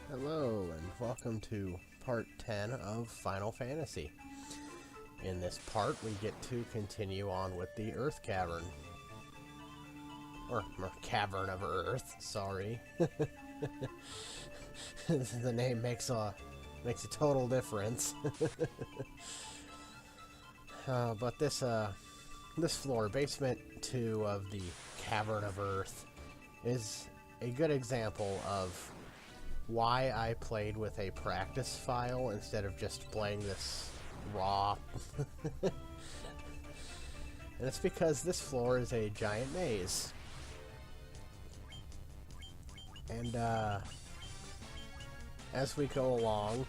Hello, and welcome to part 10 of Final Fantasy. In this part, we get to continue on with the Earth Cavern. Or Cavern of Earth, sorry. The name makes a total difference. But this floor, basement 2 of the Cavern of Earth, is a good example of why I played with a practice file instead of just playing this raw. And it's because this floor is a giant maze. And as we go along,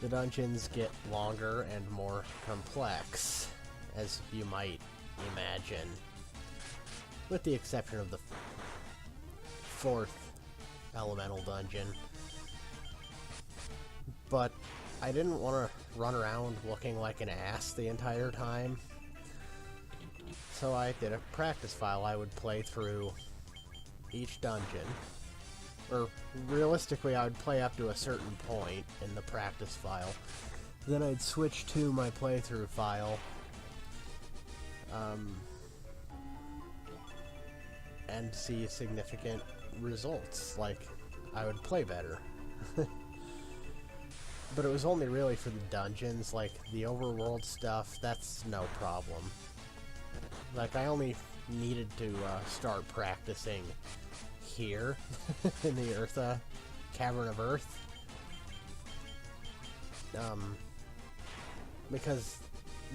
the dungeons get longer and more complex, as you might imagine. With the exception of the fourth elemental dungeon. But I didn't want to run around looking like an ass the entire time. So I did a practice file. I would play through each dungeon. Or realistically, I would play up to a certain point in the practice file. Then I'd switch to my playthrough file. And see significant results, like I would play better. But it was only really for the dungeons, like the overworld stuff, that's no problem. Like I only needed to start practicing here in the Cavern of Earth. Because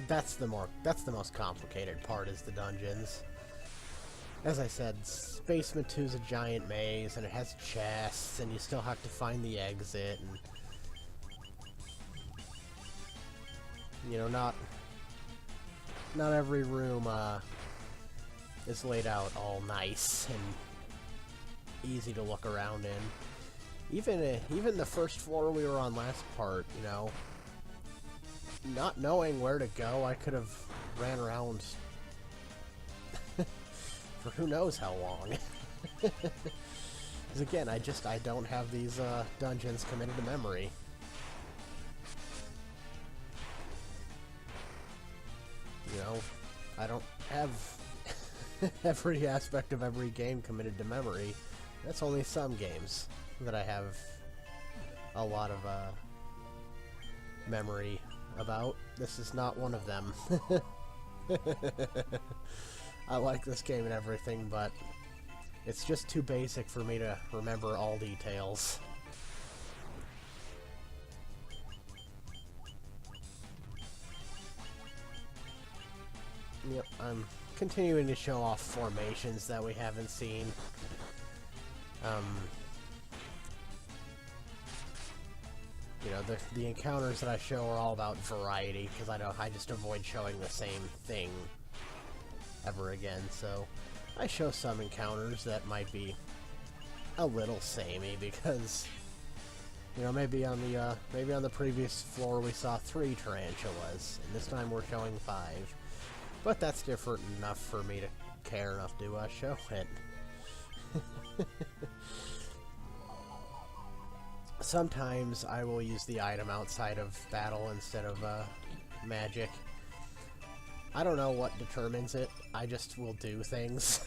that's the most complicated part, is the dungeons. As I said, Basement 2 is a giant maze, and it has chests, and you still have to find the exit, and you know, not every room is laid out all nice and easy to look around in. Even the first floor we were on last part, you know, not knowing where to go, I could have ran around for who knows how long. Because again, I don't have these dungeons committed to memory. You know, I don't have every aspect of every game committed to memory. That's only some games that I have a lot of memory about. This is not one of them. I like this game and everything, but it's just too basic for me to remember all details. Yep, I'm continuing to show off formations that we haven't seen. You know, the encounters that I show are all about variety, because I just avoid showing the same thing ever again, so I show some encounters that might be a little samey, because you know, maybe on the previous floor we saw 3 tarantulas, and this time we're showing 5. But that's different enough for me to care enough to show it. Sometimes I will use the item outside of battle instead of magic. I don't know what determines it. I just will do things.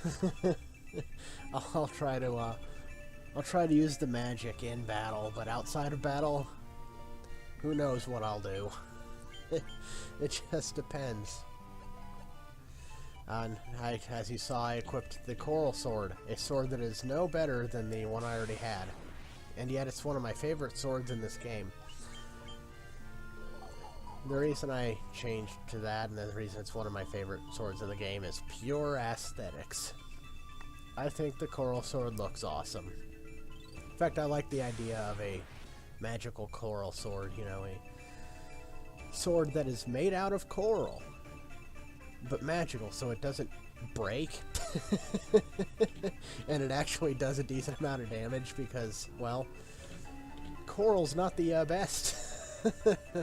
I'll try to use the magic in battle, but outside of battle, who knows what I'll do. It just depends. And as you saw, I equipped the Coral Sword, a sword that is no better than the one I already had. And yet it's one of my favorite swords in this game. The reason I changed to that, and the reason it's one of my favorite swords in the game, is pure aesthetics. I think the Coral Sword looks awesome. In fact, I like the idea of a magical coral sword, you know, a sword that is made out of coral, but magical, so it doesn't break. And it actually does a decent amount of damage because, well, coral's not the best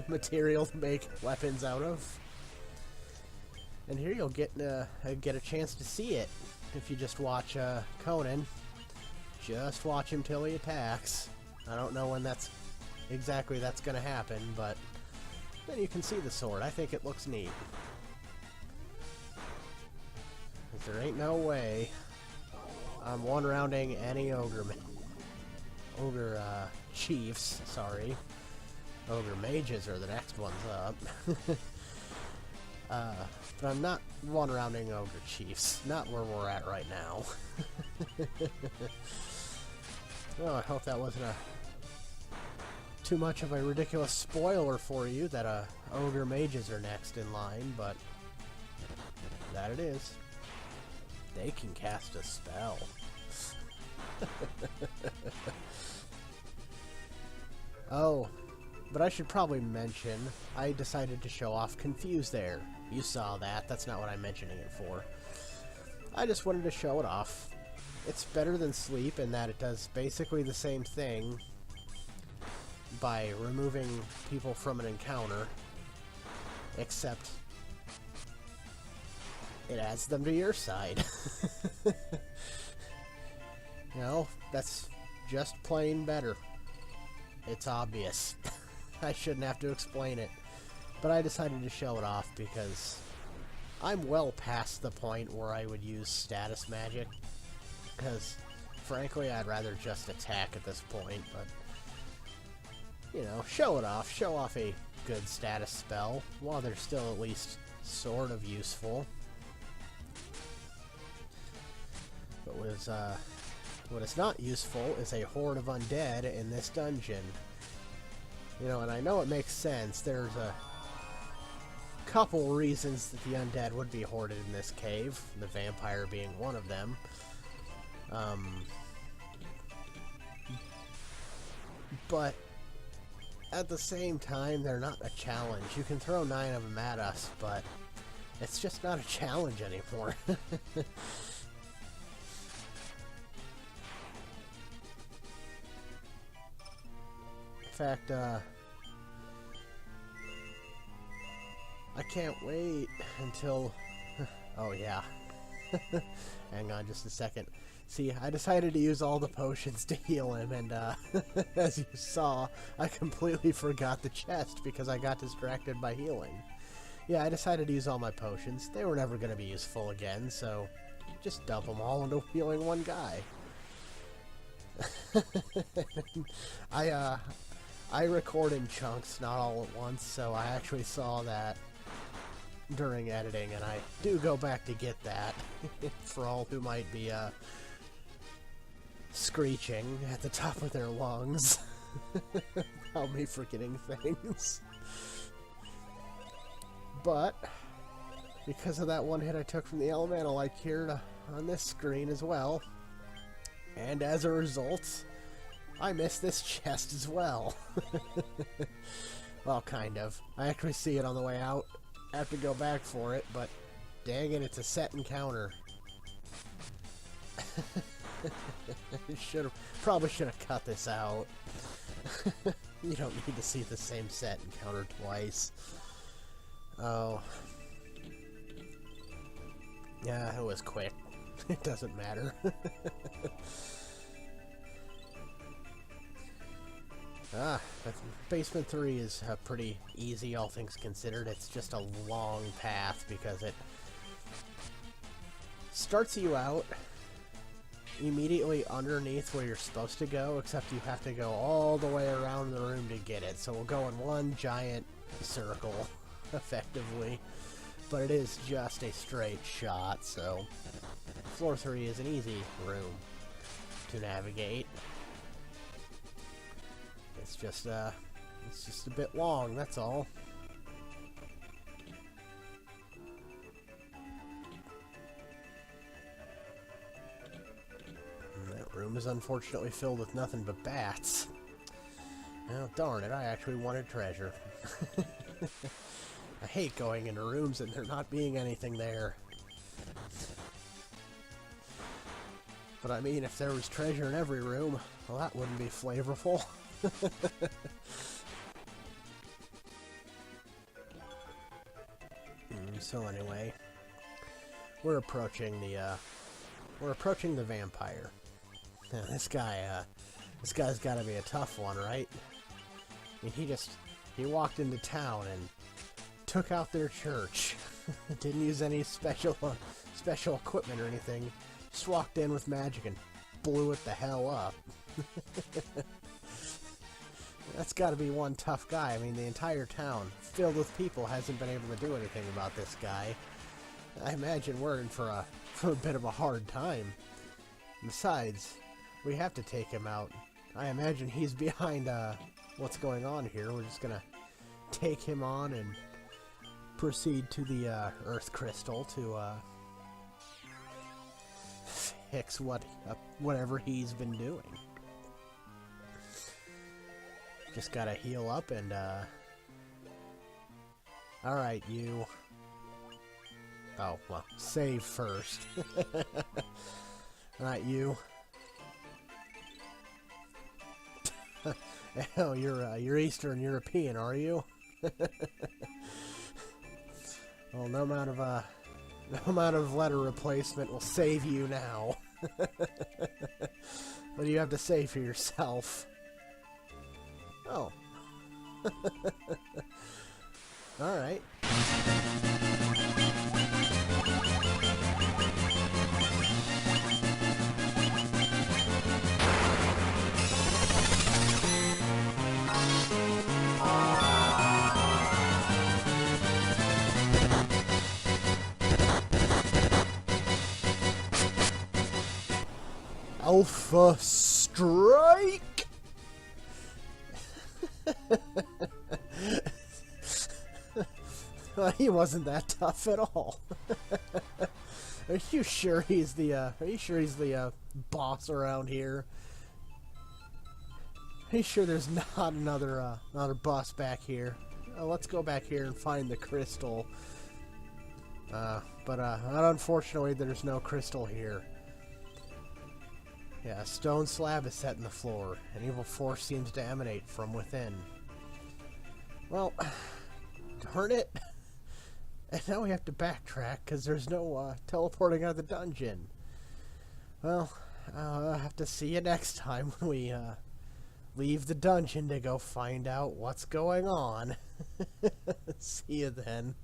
material to make weapons out of. And here you'll get a chance to see it if you just watch Conan. Just watch him till he attacks. I don't know when that's gonna happen, but then you can see the sword. I think it looks neat. 'Cause there ain't no way I'm one-rounding any ogre chiefs, sorry. Ogre mages are the next ones up. But I'm not one-rounding ogre chiefs. Not where we're at right now. Oh, I hope that wasn't too much of a ridiculous spoiler for you that ogre mages are next in line, but that it is. They can cast a spell. Oh, but I should probably mention, I decided to show off Confuse there. You saw that. That's not what I'm mentioning it for. I just wanted to show it off. It's better than Sleep in that it does basically the same thing by removing people from an encounter, except it adds them to your side. You know, that's just plain better. It's obvious. I shouldn't have to explain it. But I decided to show it off because I'm well past the point where I would use status magic. Because, frankly, I'd rather just attack at this point, but, you know, show it off. Show off a good status spell, while they're still at least sort of useful. But what is not useful is a horde of undead in this dungeon. You know, and I know it makes sense. There's a couple reasons that the undead would be hoarded in this cave, the vampire being one of them. But at the same time, they're not a challenge. You can throw 9 of them at us, but it's just not a challenge anymore. In fact, I can't wait until... Oh, yeah. Hang on just a second. See, I decided to use all the potions to heal him, and as you saw, I completely forgot the chest because I got distracted by healing. Yeah, I decided to use all my potions. They were never going to be useful again, so just dump them all into healing one guy. I record in chunks, not all at once, so I actually saw that during editing, and I do go back to get that for all who might be screeching at the top of their lungs about me forgetting things. But because of that one hit I took from the elemental, I cured on this screen as well, and as a result, I missed this chest as well. Well, kind of. I actually see it on the way out. I have to go back for it, but dang it, it's a set encounter. Probably should have cut this out. You don't need to see the same set encounter twice. Oh. Yeah, it was quick. It doesn't matter. Basement 3 is pretty easy, all things considered. It's just a long path because it starts you out immediately underneath where you're supposed to go, except you have to go all the way around the room to get it. So we'll go in one giant circle, effectively. But it is just a straight shot, so floor 3 is an easy room to navigate. It's just a bit long, that's all. And that room is unfortunately filled with nothing but bats. Well, darn it, I actually wanted treasure. I hate going into rooms and there not being anything there. But I mean, if there was treasure in every room, well, that wouldn't be flavorful. So anyway, we're approaching the vampire. Now, this guy This guy's gotta be a tough one, right? I mean, he walked into town and took out their church. Didn't use any special equipment or anything. Just walked in with magic and blew it the hell up. That's gotta be one tough guy. I mean, the entire town, filled with people, hasn't been able to do anything about this guy. I imagine we're in for a bit of a hard time. Besides, we have to take him out. I imagine he's behind what's going on here. We're just gonna take him on and proceed to the Earth Crystal to fix whatever he's been doing. Just gotta heal up and alright, you. Oh, well, save first. Alright, you. Oh, you're Eastern European, are you? Well, no amount of letter replacement will save you now. What do you have to say for yourself? Oh. Alright. Alpha Strike! He wasn't that tough at all. Are you sure he's the boss around here? Are you sure there's not another boss back here? Let's go back here and find the crystal. But unfortunately, there's no crystal here. Yeah, a stone slab is set in the floor. An evil force seems to emanate from within. Well, darn it. And now we have to backtrack because there's no teleporting out of the dungeon. Well, I'll have to see you next time when we leave the dungeon to go find out what's going on. See you then.